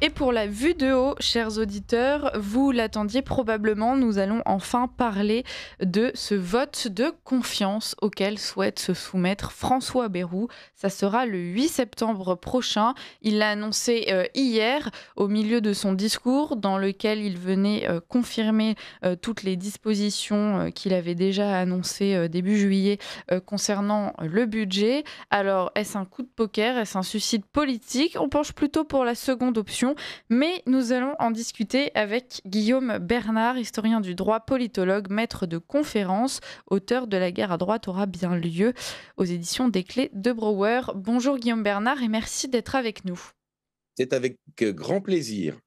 Et pour la vue de haut, chers auditeurs, vous l'attendiez probablement, nous allons enfin parler de ce vote de confiance auquel souhaite se soumettre François Bayrou. Ça sera le 8 septembre prochain. Il l'a annoncé hier au milieu de son discours dans lequel il venait confirmer toutes les dispositions qu'il avait déjà annoncées début juillet concernant le budget. Alors, est-ce un coup de poker? Est-ce un suicide politique? On penche plutôt pour la seconde option. Mais nous allons en discuter avec Guillaume Bernard, historien du droit, politologue, maître de conférences, auteur de La guerre à droite aura bien lieu aux éditions des Clés de Brouwer. Bonjour Guillaume Bernard et merci d'être avec nous. C'est avec grand plaisir.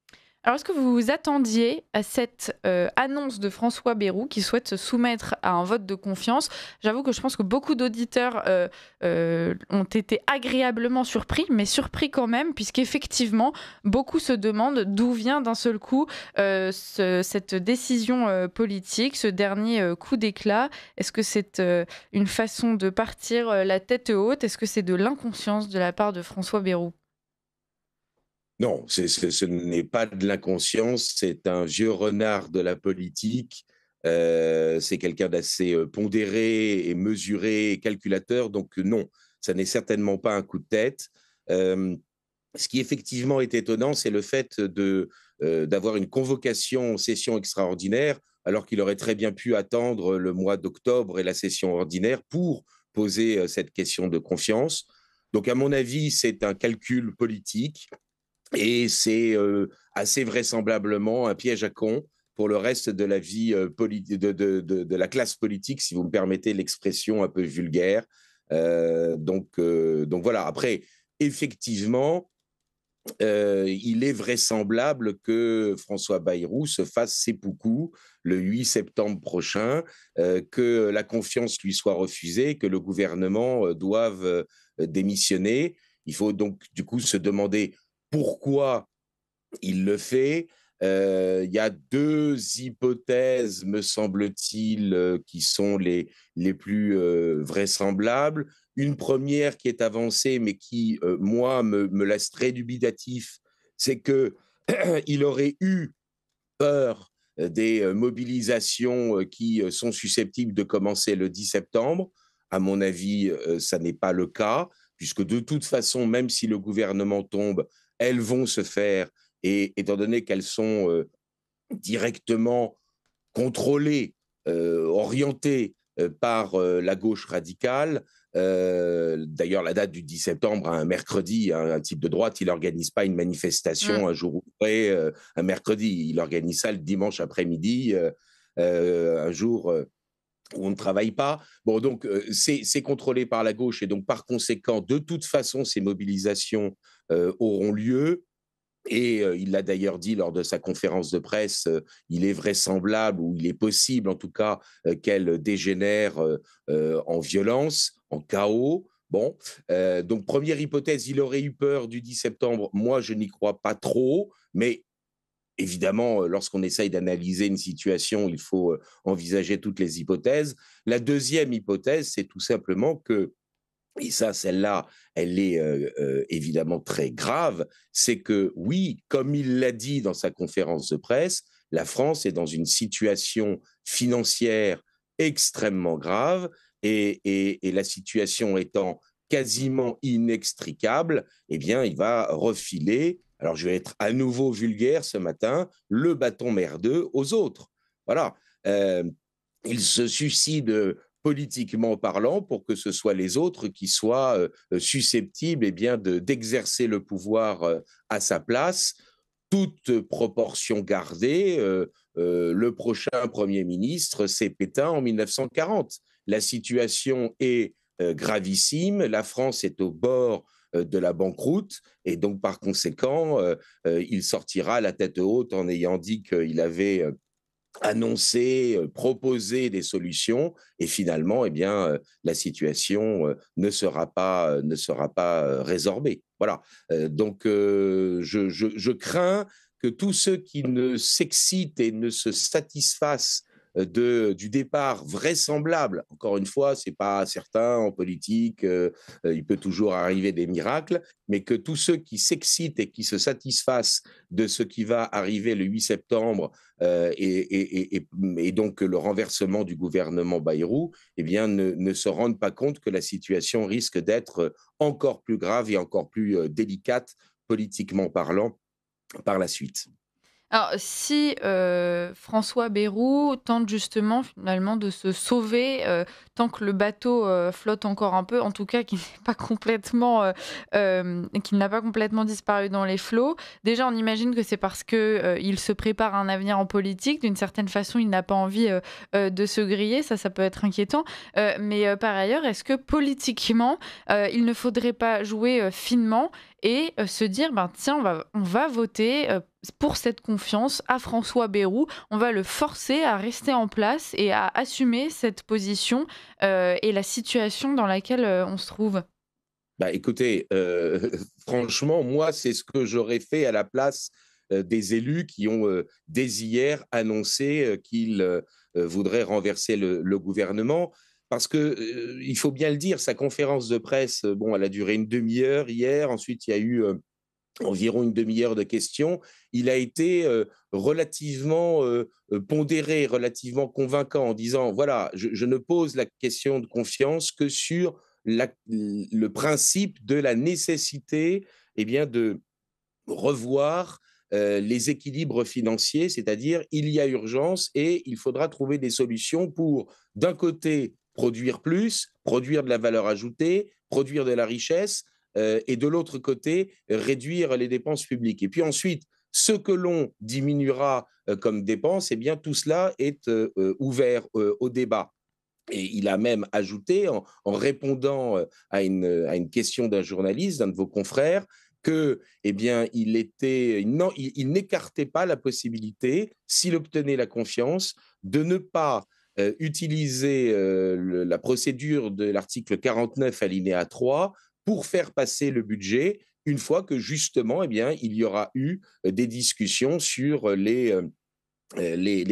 Alors, est-ce que vous vous attendiez à cette annonce de François Bayrou qui souhaite se soumettre à un vote de confiance? J'avoue que je pense que beaucoup d'auditeurs ont été agréablement surpris, mais surpris quand même, puisqu'effectivement, beaucoup se demandent d'où vient d'un seul coup cette décision politique, ce dernier coup d'éclat. Est-ce que c'est une façon de partir la tête haute? Est-ce que c'est de l'inconscience de la part de François Bayrou? Non, ce n'est pas de l'inconscience, c'est un vieux renard de la politique. C'est quelqu'un d'assez pondéré et mesuré et calculateur, donc non, ça n'est certainement pas un coup de tête. Euh, Ce qui effectivement est étonnant, c'est le fait d'avoir une convocation en session extraordinaire, alors qu'il aurait très bien pu attendre le mois d'octobre et la session ordinaire pour poser cette question de confiance. Donc, à mon avis, c'est un calcul politique. Et c'est assez vraisemblablement un piège à con pour le reste de la vie de la classe politique, si vous me permettez l'expression un peu vulgaire. Donc voilà. Après, effectivement, il est vraisemblable que François Bayrou se fasse seppuku le 8 septembre prochain, que la confiance lui soit refusée, que le gouvernement doive démissionner. Il faut donc du coup se demander pourquoi il le fait. Il y a deux hypothèses, me semble-t-il, qui sont les plus vraisemblables. Une première qui est avancée, mais qui, moi, me laisse très dubitatif, c'est qu'il aurait eu peur des mobilisations qui sont susceptibles de commencer le 10 septembre. À mon avis, ça n'est pas le cas, puisque de toute façon, même si le gouvernement tombe, elles vont se faire, et étant donné qu'elles sont directement contrôlées, orientées par la gauche radicale. D'ailleurs, la date du 10 septembre, un mercredi, un type de droite, il n'organise pas une manifestation un jour ouvré, un mercredi. Il organise ça le dimanche après-midi, un jour où on ne travaille pas. Bon, donc, c'est contrôlé par la gauche et donc, par conséquent, de toute façon, ces mobilisations auront lieu. Et il l'a d'ailleurs dit lors de sa conférence de presse, il est vraisemblable, ou il est possible en tout cas, qu'elle dégénère en violence, en chaos. Bon, donc première hypothèse, il aurait eu peur du 10 septembre. Moi, je n'y crois pas trop, mais évidemment, lorsqu'on essaye d'analyser une situation, il faut envisager toutes les hypothèses. La deuxième hypothèse, c'est tout simplement que, et ça, celle-là, elle est évidemment très grave, c'est que oui, comme il l'a dit dans sa conférence de presse, la France est dans une situation financière extrêmement grave, et la situation étant quasiment inextricable, eh bien, il va refiler, alors je vais être à nouveau vulgaire ce matin, le bâton merdeux aux autres. Voilà. Euh, il se suicide politiquement parlant, pour que ce soit les autres qui soient susceptibles, eh bien, d'exercer le pouvoir à sa place, toute proportion gardée. Le prochain Premier ministre, c'est Pétain en 1940. La situation est gravissime, la France est au bord de la banqueroute, et donc par conséquent, il sortira la tête haute en ayant dit qu'il avait annoncer, proposer des solutions, et finalement, eh bien, la situation ne sera pas résorbée. Voilà. Donc, je crains que tous ceux qui ne s'excitent et ne se satisfassent du départ vraisemblable. Encore une fois, c'est pas certain en politique, il peut toujours arriver des miracles, mais que tous ceux qui s'excitent et qui se satisfassent de ce qui va arriver le 8 septembre et donc le renversement du gouvernement Bayrou, eh bien, ne se rendent pas compte que la situation risque d'être encore plus grave et encore plus délicate politiquement parlant par la suite. Alors, si, François Bayrou tente justement finalement de se sauver, tant que le bateau, flotte encore un peu, en tout cas qu'il n'est pas complètement, qu'il n'a pas complètement disparu dans les flots. Déjà, on imagine que c'est parce que, il se prépare à un avenir en politique. D'une certaine façon, il n'a pas envie, de se griller. Ça peut être inquiétant. Mais, par ailleurs, est-ce que politiquement, il ne faudrait pas jouer, finement et se dire: «Ben, tiens, on va voter, pour cette confiance à François Bayrou. On va le forcer à rester en place et à assumer cette position, et la situation dans laquelle, on se trouve». Bah, écoutez, franchement, moi, c'est ce que j'aurais fait à la place, des élus qui ont, dès hier annoncé, qu'ils, voudraient renverser le gouvernement. Parce que, il faut bien le dire, sa conférence de presse, bon, elle a duré une demi heure hier. Ensuite, il y a eu, environ une demi heure de questions. Il a été, relativement, pondéré, relativement convaincant en disant: «Voilà, je ne pose la question de confiance que sur le principe de la nécessité, eh bien, de revoir, les équilibres financiers, c'est-à-dire il y a urgence et il faudra trouver des solutions pour, d'un côté, produire plus, produire de la valeur ajoutée, produire de la richesse, et de l'autre côté, réduire les dépenses publiques et puis ensuite, ce que l'on diminuera, comme dépenses, eh bien tout cela est, ouvert, au débat. Et il a même ajouté, en répondant à une question d'un journaliste, d'un de vos confrères, que, eh bien, il n'écartait pas la possibilité, s'il obtenait la confiance, de ne pas utiliser la procédure de l'article 49 alinéa 3 pour faire passer le budget une fois que justement, eh bien, il y aura eu des discussions sur les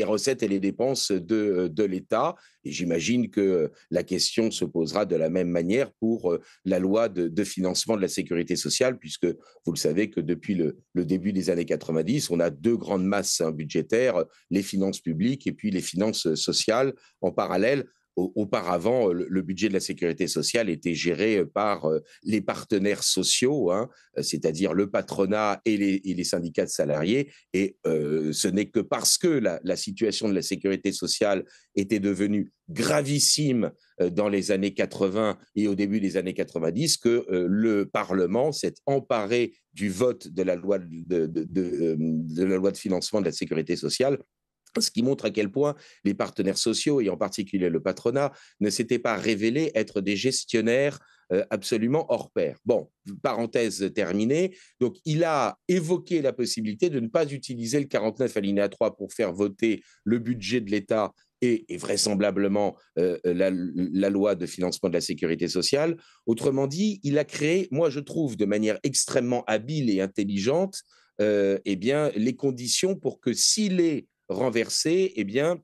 recettes et les dépenses de l'État. Et j'imagine que la question se posera de la même manière pour la loi de financement de la sécurité sociale, puisque vous le savez que depuis le début des années 90, on a deux grandes masses budgétaires, les finances publiques et puis les finances sociales en parallèle. Auparavant, le budget de la sécurité sociale était géré par les partenaires sociaux, hein, c'est-à-dire le patronat et les syndicats de salariés. Et ce n'est que parce que la situation de la sécurité sociale était devenue gravissime dans les années 80 et au début des années 90 que le Parlement s'est emparé du vote de la loi de la loi de financement de la sécurité sociale, ce qui montre à quel point les partenaires sociaux, et en particulier le patronat, ne s'étaient pas révélés être des gestionnaires absolument hors pair. Bon, parenthèse terminée. Donc, il a évoqué la possibilité de ne pas utiliser le 49 alinéa 3 pour faire voter le budget de l'État et vraisemblablement la loi de financement de la sécurité sociale. Autrement dit, il a créé, moi je trouve, de manière extrêmement habile et intelligente, eh bien, les conditions pour que s'il est renversé, eh bien,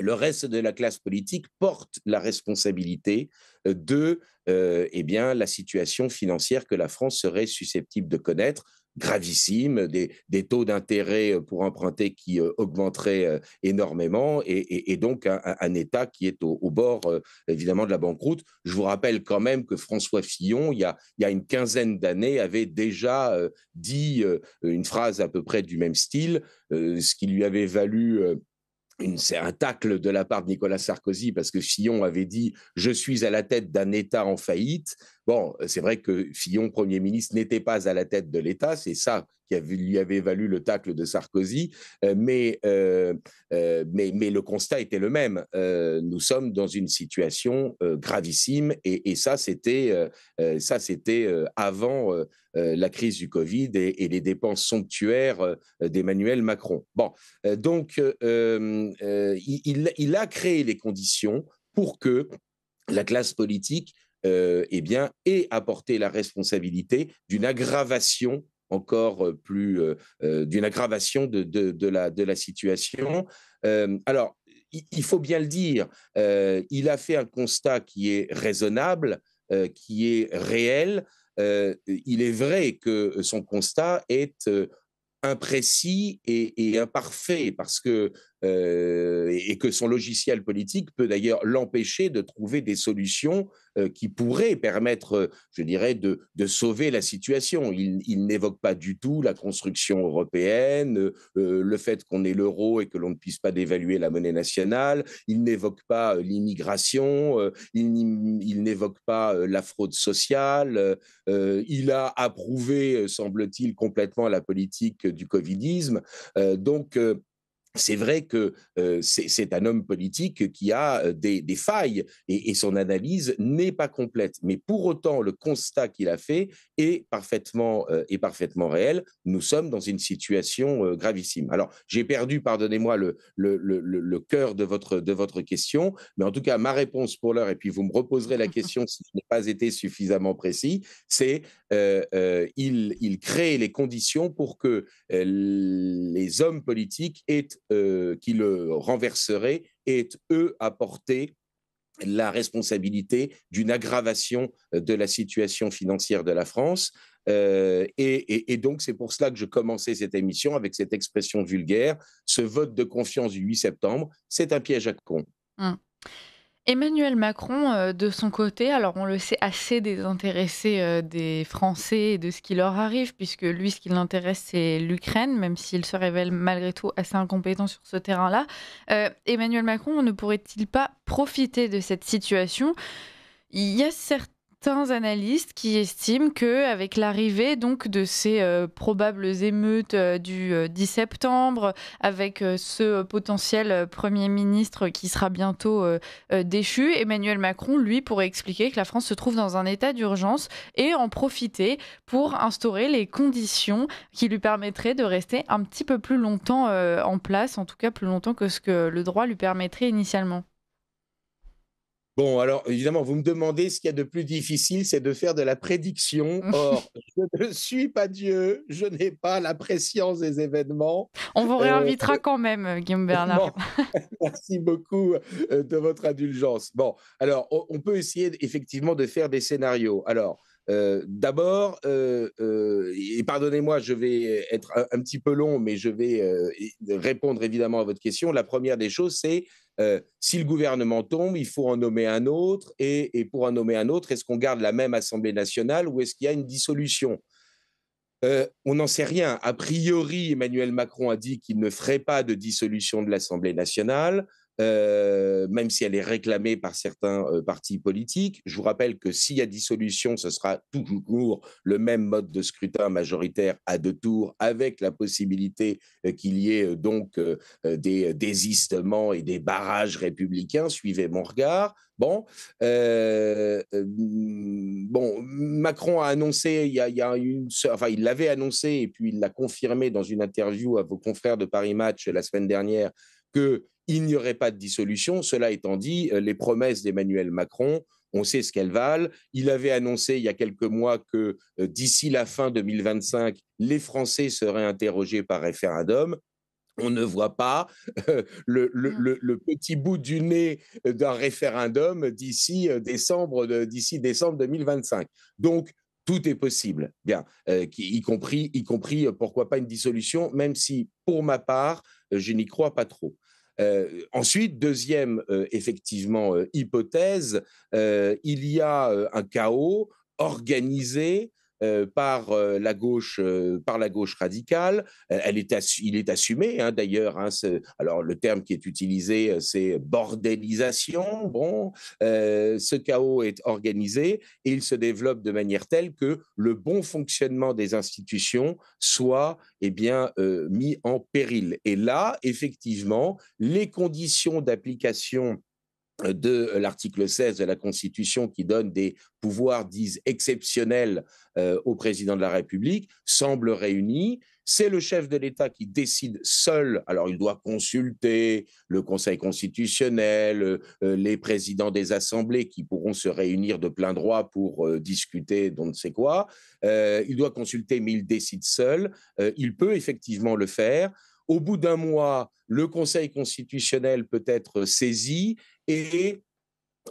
le reste de la classe politique porte la responsabilité de eh bien, la situation financière que la France serait susceptible de connaître, gravissime, des taux d'intérêt pour emprunter qui augmenteraient énormément et donc un État qui est au bord évidemment de la banqueroute. Je vous rappelle quand même que François Fillon, il y a une quinzaine d'années, avait déjà dit une phrase à peu près du même style, ce qui lui avait valu c'est un tacle de la part de Nicolas Sarkozy parce que Fillon avait dit: «Je suis à la tête d'un État en faillite». Bon, c'est vrai que Fillon, Premier ministre, n'était pas à la tête de l'État. C'est ça lui avait valu le tacle de Sarkozy. Mais le constat était le même. Nous sommes dans une situation gravissime et ça, c'était avant la crise du Covid et les dépenses somptuaires d'Emmanuel Macron. Bon, donc, il a créé les conditions pour que la classe politique eh bien, ait apporté la responsabilité d'une aggravation encore d'une aggravation de la situation. Alors, il faut bien le dire, il a fait un constat qui est raisonnable, qui est réel. Il est vrai que son constat est imprécis et imparfait parce que et que son logiciel politique peut d'ailleurs l'empêcher de trouver des solutions qui pourraient permettre, je dirais, sauver la situation. Il n'évoque pas du tout la construction européenne, le fait qu'on ait l'euro et que l'on ne puisse pas dévaluer la monnaie nationale. Il n'évoque pas l'immigration. Il n'évoque pas la fraude sociale. Il a approuvé, semble-t-il, complètement la politique du covidisme. Donc, c'est vrai que c'est un homme politique qui a des failles et son analyse n'est pas complète. Mais pour autant, le constat qu'il a fait est parfaitement réel. Nous sommes dans une situation gravissime. Alors, j'ai perdu, pardonnez-moi, le cœur de votre question, mais en tout cas, ma réponse pour l'heure, et puis vous me reposerez la question si je n'ai pas été suffisamment précis, c'est il crée les conditions pour que les hommes politiques qui le renverseraient aient, eux, à porter la responsabilité d'une aggravation de la situation financière de la France. Et donc, c'est pour cela que je commençais cette émission avec cette expression vulgaire, ce vote de confiance du 8 septembre, c'est un piège à con. Mmh. Emmanuel Macron, de son côté, alors on le sait assez désintéressé, des Français et de ce qui leur arrive, puisque lui, ce qui l'intéresse, c'est l'Ukraine, même s'il se révèle malgré tout assez incompétent sur ce terrain-là. Emmanuel Macron ne pourrait-il pas profiter de cette situation? Il y a certains analystes qui estiment qu'avec l'arrivée donc de ces probables émeutes du 10 septembre, avec ce potentiel Premier ministre qui sera bientôt déchu, Emmanuel Macron, lui, pourrait expliquer que la France se trouve dans un état d'urgence et en profiter pour instaurer les conditions qui lui permettraient de rester un petit peu plus longtemps en place, en tout cas plus longtemps que ce que le droit lui permettrait initialement. Bon, alors évidemment, vous me demandez ce qu'il y a de plus difficile, c'est de faire de la prédiction. Or, je ne suis pas Dieu, je n'ai pas la préscience des événements. On vous Euh, réinvitera quand même, Guillaume Bernard. bon, merci beaucoup de votre indulgence. Bon, alors, on peut essayer effectivement de faire des scénarios. Alors, d'abord, et pardonnez-moi, je vais être un petit peu long, mais je vais répondre évidemment à votre question. La première des choses, c'est si le gouvernement tombe, il faut en nommer un autre. Et pour en nommer un autre, est-ce qu'on garde la même Assemblée nationale ou est-ce qu'il y a une dissolution? On n'en sait rien. A priori, Emmanuel Macron a dit qu'il ne ferait pas de dissolution de l'Assemblée nationale, même si elle est réclamée par certains partis politiques. Je vous rappelle que s'il y a dissolution, ce sera toujours le même mode de scrutin majoritaire à deux tours, avec la possibilité qu'il y ait des désistements et des barrages républicains. Suivez mon regard. Bon, Macron a annoncé, enfin, il l'avait annoncé et puis il l'a confirmé dans une interview à vos confrères de Paris Match la semaine dernière qu'il n'y aurait pas de dissolution. Cela étant dit, les promesses d'Emmanuel Macron, on sait ce qu'elles valent. Il avait annoncé il y a quelques mois que d'ici la fin 2025, les Français seraient interrogés par référendum. On ne voit pas le petit bout du nez d'un référendum d'ici décembre 2025. Donc, tout est possible, bien, y compris, pourquoi pas une dissolution, même si, pour ma part, je n'y crois pas trop. Ensuite, deuxième, effectivement, hypothèse, il y a un chaos organisé par la gauche radicale. Il est assumé, hein, d'ailleurs. Hein, alors, le terme qui est utilisé, c'est bordélisation. Bon, ce chaos est organisé et il se développe de manière telle que le bon fonctionnement des institutions soit mis en péril. Et là, effectivement, les conditions d'application de l'article 16 de la Constitution qui donne des pouvoirs dits exceptionnels au président de la République semblent réunis. C'est le chef de l'État qui décide seul. Alors, il doit consulter le Conseil constitutionnel, les présidents des assemblées qui pourront se réunir de plein droit pour discuter d'on ne sait quoi. Il doit consulter, mais il décide seul. Il peut effectivement le faire. Au bout d'un mois, le Conseil constitutionnel peut être saisi et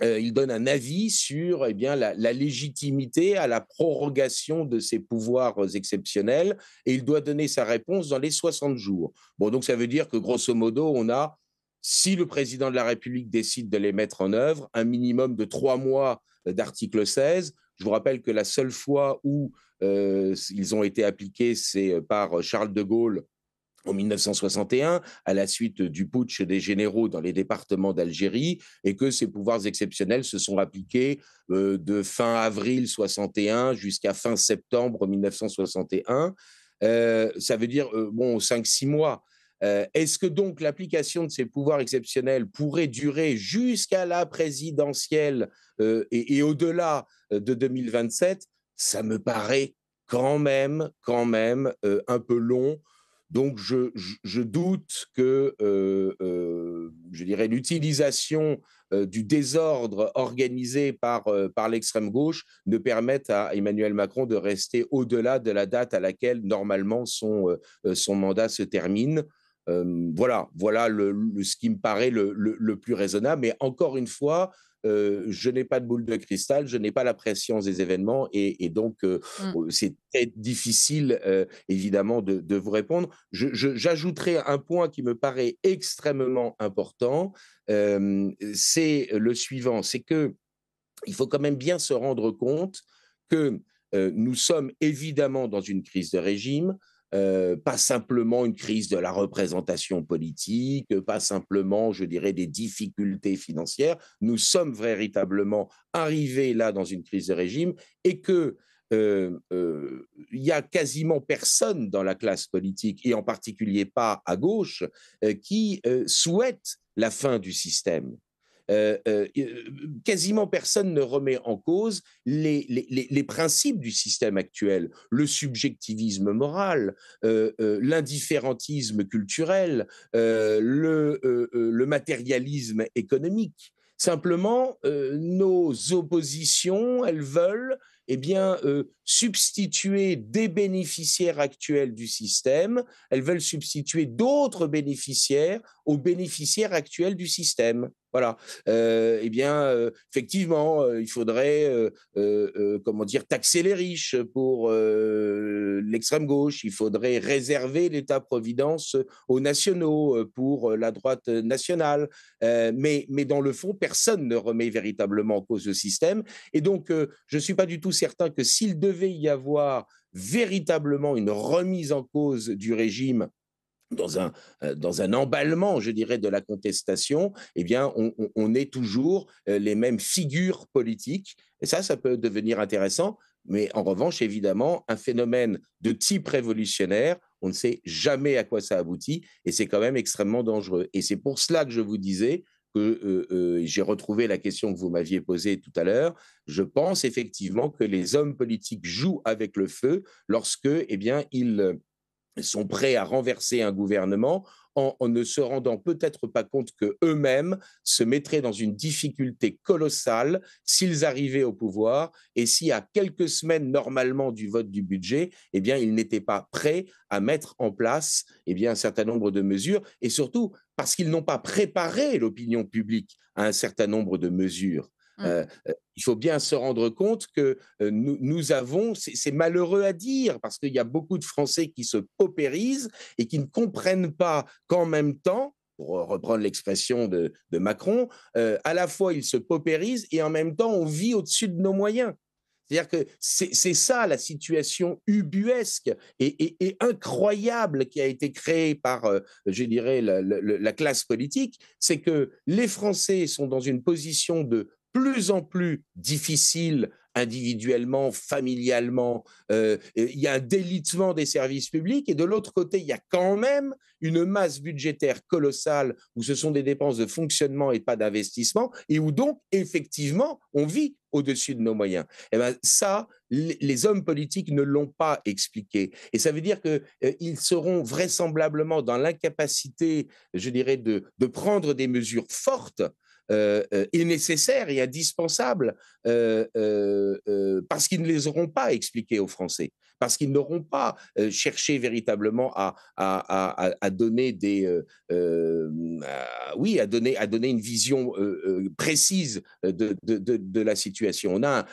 il donne un avis sur eh bien, la légitimité à la prorogation de ces pouvoirs exceptionnels et il doit donner sa réponse dans les 60 jours. Bon, donc ça veut dire que grosso modo, on a, si le président de la République décide de les mettre en œuvre, un minimum de 3 mois d'article 16. Je vous rappelle que la seule fois où ils ont été appliqués, c'est par Charles de Gaulle en 1961, à la suite du putsch des généraux dans les départements d'Algérie, et que ces pouvoirs exceptionnels se sont appliqués de fin avril 61 jusqu'à fin septembre 1961. Ça veut dire, bon, 5-6 mois. Est-ce que donc l'application de ces pouvoirs exceptionnels pourrait durer jusqu'à la présidentielle et au-delà de 2027? Ça me paraît quand même un peu long, donc, je doute que, je dirais, l'utilisation du désordre organisé par l'extrême gauche ne permette à Emmanuel Macron de rester au-delà de la date à laquelle, normalement, son mandat se termine. Voilà ce qui me paraît le plus raisonnable. Mais encore une fois, je n'ai pas de boule de cristal, je n'ai pas la pression des événements et donc Mmh. c'est très difficile évidemment de vous répondre. J'ajouterai un point qui me paraît extrêmement important, c'est le suivant, c'est que il faut quand même bien se rendre compte que nous sommes évidemment dans une crise de régime, pas simplement une crise de la représentation politique, pas simplement, je dirais, des difficultés financières. Nous sommes véritablement arrivés là dans une crise de régime et que il y a quasiment personne dans la classe politique, et en particulier pas à gauche, qui souhaite la fin du système. Quasiment personne ne remet en cause les principes du système actuel, le subjectivisme moral, l'indifférentisme culturel, le matérialisme économique. Simplement, nos oppositions, elles veulent eh bien, substituer des bénéficiaires actuels du système, elles veulent substituer d'autres bénéficiaires aux bénéficiaires actuels du système. Voilà. Eh bien, effectivement, il faudrait, comment dire, taxer les riches pour l'extrême gauche. Il faudrait réserver l'État-providence aux nationaux pour la droite nationale. Mais dans le fond, personne ne remet véritablement en cause le système. Et donc, je ne suis pas du tout certain que s'il devait y avoir véritablement une remise en cause du régime dans un emballement, je dirais, de la contestation, eh bien, on est toujours les mêmes figures politiques. Et ça peut devenir intéressant. Mais en revanche, évidemment, un phénomène de type révolutionnaire, on ne sait jamais à quoi ça aboutit et c'est quand même extrêmement dangereux. Et c'est pour cela que je vous disais que j'ai retrouvé la question que vous m'aviez posée tout à l'heure. Je pense effectivement que les hommes politiques jouent avec le feu lorsque, eh bien, ils sont prêts à renverser un gouvernement en ne se rendant peut-être pas compte qu'eux-mêmes se mettraient dans une difficulté colossale s'ils arrivaient au pouvoir et si à quelques semaines normalement du vote du budget, eh bien, ils n'étaient pas prêts à mettre en place eh bien, un certain nombre de mesures et surtout parce qu'ils n'ont pas préparé l'opinion publique à un certain nombre de mesures. Mmh. Il faut bien se rendre compte que nous avons, c'est malheureux à dire, parce qu'il y a beaucoup de Français qui se paupérisent et qui ne comprennent pas qu'en même temps, pour reprendre l'expression de Macron, à la fois ils se paupérisent et en même temps on vit au-dessus de nos moyens. C'est-à-dire que c'est ça la situation ubuesque et incroyable qui a été créée par, je dirais, la classe politique, c'est que les Français sont dans une position de plus en plus difficile individuellement, familialement. Il y a un délitement des services publics et de l'autre côté, il y a quand même une masse budgétaire colossale où ce sont des dépenses de fonctionnement et pas d'investissement et où donc, effectivement, on vit au-dessus de nos moyens. Eh ben, ça, les hommes politiques ne l'ont pas expliqué. Et ça veut dire qu'ils seront vraisemblablement dans l'incapacité, je dirais, de prendre des mesures fortes et nécessaires et indispensables parce qu'ils ne les auront pas expliquées aux Français. parce qu'ils n'auront pas cherché véritablement à donner oui, à donner une vision précise de la situation. On a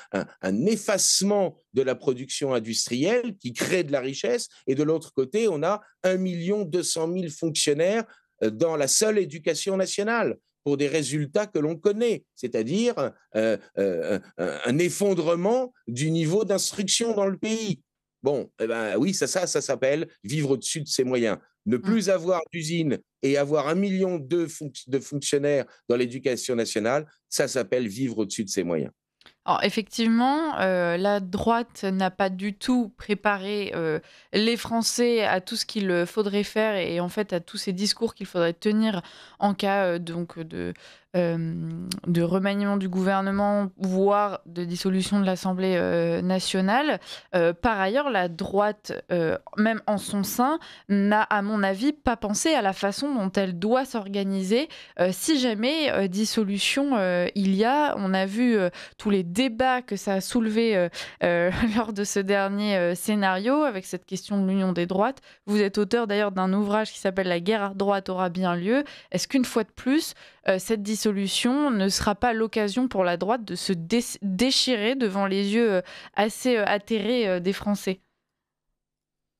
un effacement de la production industrielle qui crée de la richesse, et de l'autre côté, on a 1 200 000 fonctionnaires dans la seule éducation nationale pour des résultats que l'on connaît, c'est-à-dire un effondrement du niveau d'instruction dans le pays. Bon, eh ben oui, ça s'appelle vivre au-dessus de ses moyens. Ne Mmh. plus avoir d'usine et avoir 1 million de fonctionnaires dans l'éducation nationale, ça s'appelle vivre au-dessus de ses moyens. Alors effectivement, la droite n'a pas du tout préparé, les Français à tout ce qu'il faudrait faire et en fait à tous ces discours qu'il faudrait tenir en cas, donc de remaniement du gouvernement, voire de dissolution de l'Assemblée, nationale. Par ailleurs, la droite, même en son sein, n'a, à mon avis, pas pensé à la façon dont elle doit s'organiser, si jamais, dissolution, il y a. On a vu, tous les débats que ça a soulevé lors de ce dernier scénario avec cette question de l'union des droites. Vous êtes auteur d'ailleurs d'un ouvrage qui s'appelle La guerre à droite aura bien lieu. Est-ce qu'une fois de plus, cette dissolution ne sera pas l'occasion pour la droite de se déchirer devant les yeux assez atterrés des Français?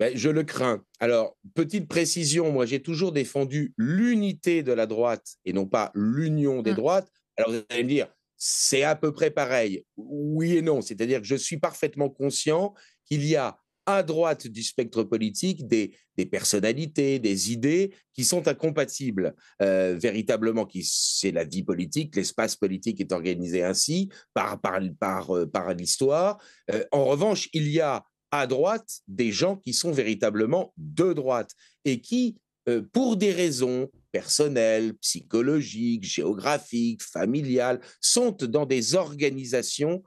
Ben, je le crains. Alors, petite précision, moi j'ai toujours défendu l'unité de la droite et non pas l'union des Mm. droites. Alors vous allez me dire, c'est à peu près pareil. Oui et non, c'est-à-dire que je suis parfaitement conscient qu'il y a à droite du spectre politique des personnalités, des idées qui sont incompatibles. Véritablement, c'est la vie politique, l'espace politique est organisé ainsi par l'histoire. En revanche, il y a à droite des gens qui sont véritablement de droite et qui, pour des raisons personnelles, psychologiques, géographiques, familiales, sont dans des organisations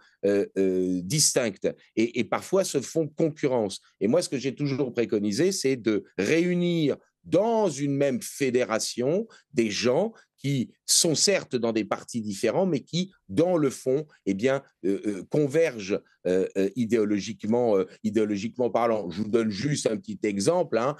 distinctes et parfois se font concurrence. Et moi, ce que j'ai toujours préconisé, c'est de réunir dans une même fédération des gens qui sont certes dans des partis différents, mais qui, dans le fond, eh bien, convergent idéologiquement parlant. Je vous donne juste un petit exemple. Hein.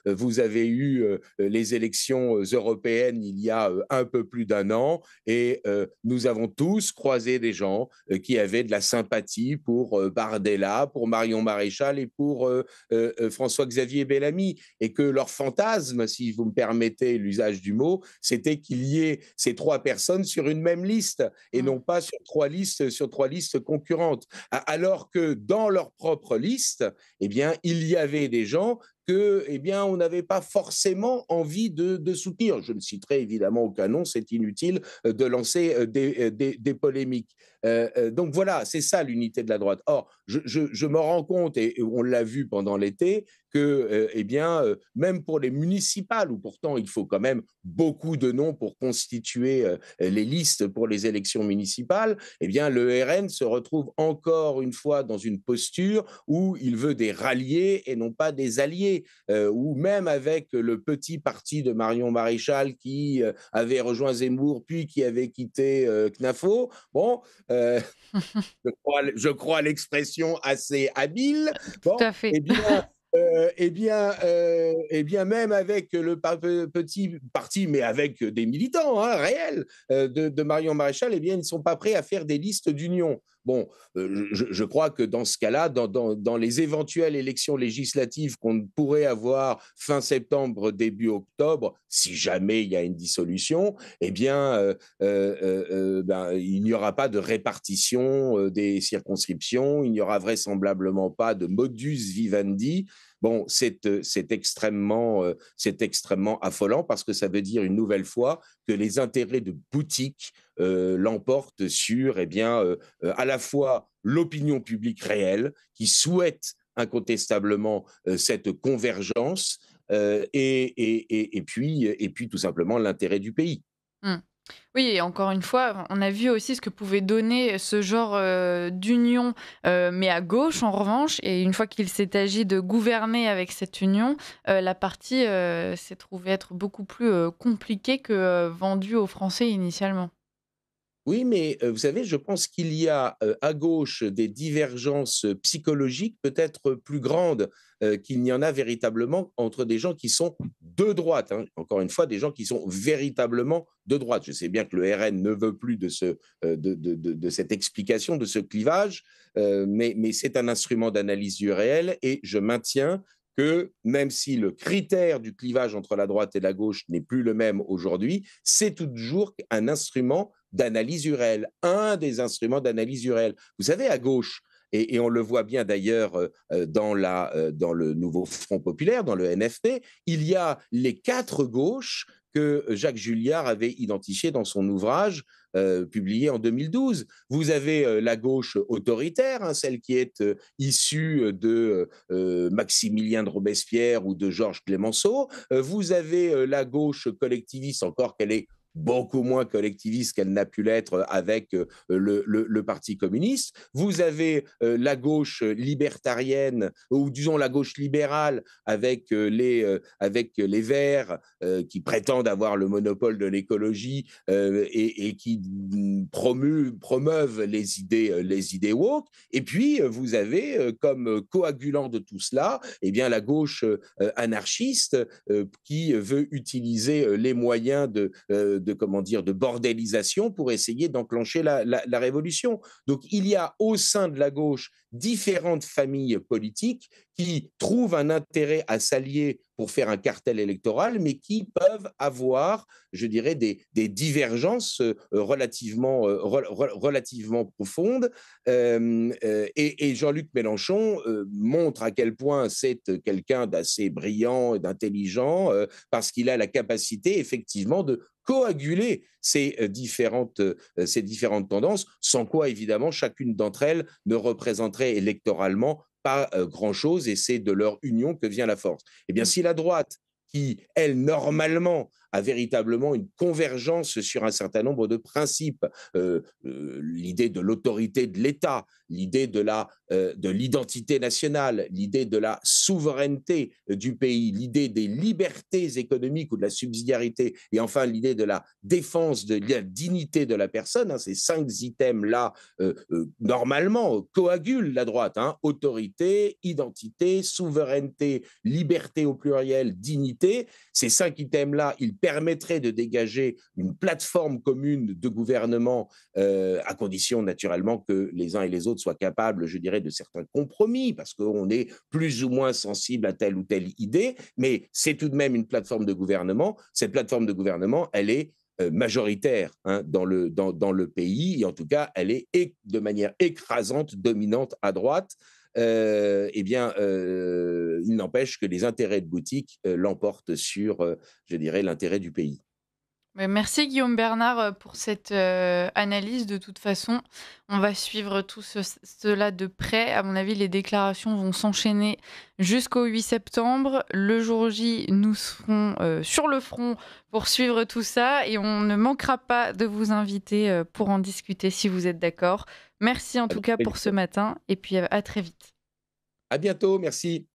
Vous avez eu les élections européennes il y a un peu plus d'un an et nous avons tous croisé des gens qui avaient de la sympathie pour Bardella, pour Marion Maréchal et pour François-Xavier Bellamy, et que leur fantasme, si vous me permettez l'usage du mot, c'était qu'il y ait ces trois personnes sur une même liste et Mm. non pas sur trois listes concurrentes. Alors que dans leur propre liste, eh bien, il y avait des gens que, eh bien, on n'avait pas forcément envie de soutenir. Je ne citerai évidemment aucun nom, c'est inutile de lancer des polémiques. Donc voilà, c'est ça l'unité de la droite. Or, je me rends compte, et on l'a vu pendant l'été, que, eh bien, même pour les municipales, où pourtant il faut quand même beaucoup de noms pour constituer les listes pour les élections municipales, eh bien, le RN se retrouve encore une fois dans une posture où il veut des ralliés et non pas des alliés, ou même avec le petit parti de Marion Maréchal qui avait rejoint Zemmour, puis qui avait quitté CNAFO. Bon, euh, je crois l'expression assez habile. Tout Bon, à fait. eh bien, même avec le petit parti, mais avec des militants hein, réels de Marion Maréchal, eh bien, ils ne sont pas prêts à faire des listes d'union. Bon, je crois que dans ce cas-là, dans les éventuelles élections législatives qu'on pourrait avoir fin septembre, début octobre, si jamais il y a une dissolution, eh bien, ben, il n'y aura pas de répartition des circonscriptions, il n'y aura vraisemblablement pas de modus vivendi. Bon, c'est extrêmement affolant parce que ça veut dire une nouvelle fois que les intérêts de boutique l'emportent sur, eh bien, à la fois l'opinion publique réelle qui souhaite incontestablement cette convergence et puis tout simplement l'intérêt du pays. Mm. Oui, et encore une fois, on a vu aussi ce que pouvait donner ce genre d'union, mais à gauche en revanche. Et une fois qu'il s'est agi de gouverner avec cette union, la partie s'est trouvée être beaucoup plus compliquée que vendue aux Français initialement. Oui, mais vous savez, je pense qu'il y a, à gauche des divergences, psychologiques peut-être plus grandes, qu'il n'y en a véritablement entre des gens qui sont de droite, hein. Encore une fois, des gens qui sont véritablement de droite. Je sais bien que le RN ne veut plus de ce, de cette explication, de ce clivage, mais c'est un instrument d'analyse du réel et je maintiens que même si le critère du clivage entre la droite et la gauche n'est plus le même aujourd'hui, c'est toujours un instrument d'analyse du réel, un des instruments d'analyse du réel. Vous savez, à gauche, et on le voit bien d'ailleurs dans le nouveau Front populaire, dans le NFP, il y a les quatre gauches que Jacques Julliard avait identifiées dans son ouvrage publié en 2012. Vous avez la gauche autoritaire, hein, celle qui est issue de Maximilien de Robespierre ou de Georges Clemenceau. Vous avez la gauche collectiviste, encore qu'elle est beaucoup moins collectiviste qu'elle n'a pu l'être avec le Parti communiste. Vous avez la gauche libertarienne, ou disons la gauche libérale, avec les Verts, qui prétendent avoir le monopole de l'écologie et qui promeuvent les idées woke. Et puis, vous avez comme coagulant de tout cela, eh bien, la gauche anarchiste qui veut utiliser les moyens comment dire, de bordélisation pour essayer d'enclencher la révolution. Donc, il y a au sein de la gauche différentes familles politiques qui trouvent un intérêt à s'allier pour faire un cartel électoral, mais qui peuvent avoir, je dirais, des divergences relativement profondes. Et Jean-Luc Mélenchon montre à quel point c'est quelqu'un d'assez brillant et d'intelligent, parce qu'il a la capacité, effectivement, de coaguler ces différentes tendances, sans quoi, évidemment, chacune d'entre elles ne représenterait électoralement pas grand-chose, et c'est de leur union que vient la force. Eh bien, si la droite, qui, elle, normalement, a véritablement une convergence sur un certain nombre de principes, l'idée de l'autorité de l'État, l'idée de l'identité nationale, l'idée de la souveraineté du pays, l'idée des libertés économiques ou de la subsidiarité, et enfin l'idée de la défense de la dignité de la personne, hein, ces 5 items-là, normalement, coagulent la droite, hein, autorité, identité, souveraineté, liberté au pluriel, dignité. Ces 5 items-là, ils permettraient de dégager une plateforme commune de gouvernement, à condition naturellement que les uns et les autres soient capables, je dirais, de certains compromis, parce qu'on est plus ou moins sensible à telle ou telle idée, mais c'est tout de même une plateforme de gouvernement. Cette plateforme de gouvernement, elle est majoritaire, hein, dans le pays, et en tout cas, elle est de manière écrasante, dominante à droite. Eh bien, il n'empêche que les intérêts de boutique l'emportent sur, je dirais, l'intérêt du pays. Ouais, merci Guillaume Bernard pour cette analyse. De toute façon, on va suivre tout cela de près. À mon avis, les déclarations vont s'enchaîner jusqu'au 8 septembre. Le jour J, nous serons sur le front pour suivre tout ça et on ne manquera pas de vous inviter pour en discuter si vous êtes d'accord. Merci en tout Avec cas pour ce plaisir. matin et puis à très vite. À bientôt, merci.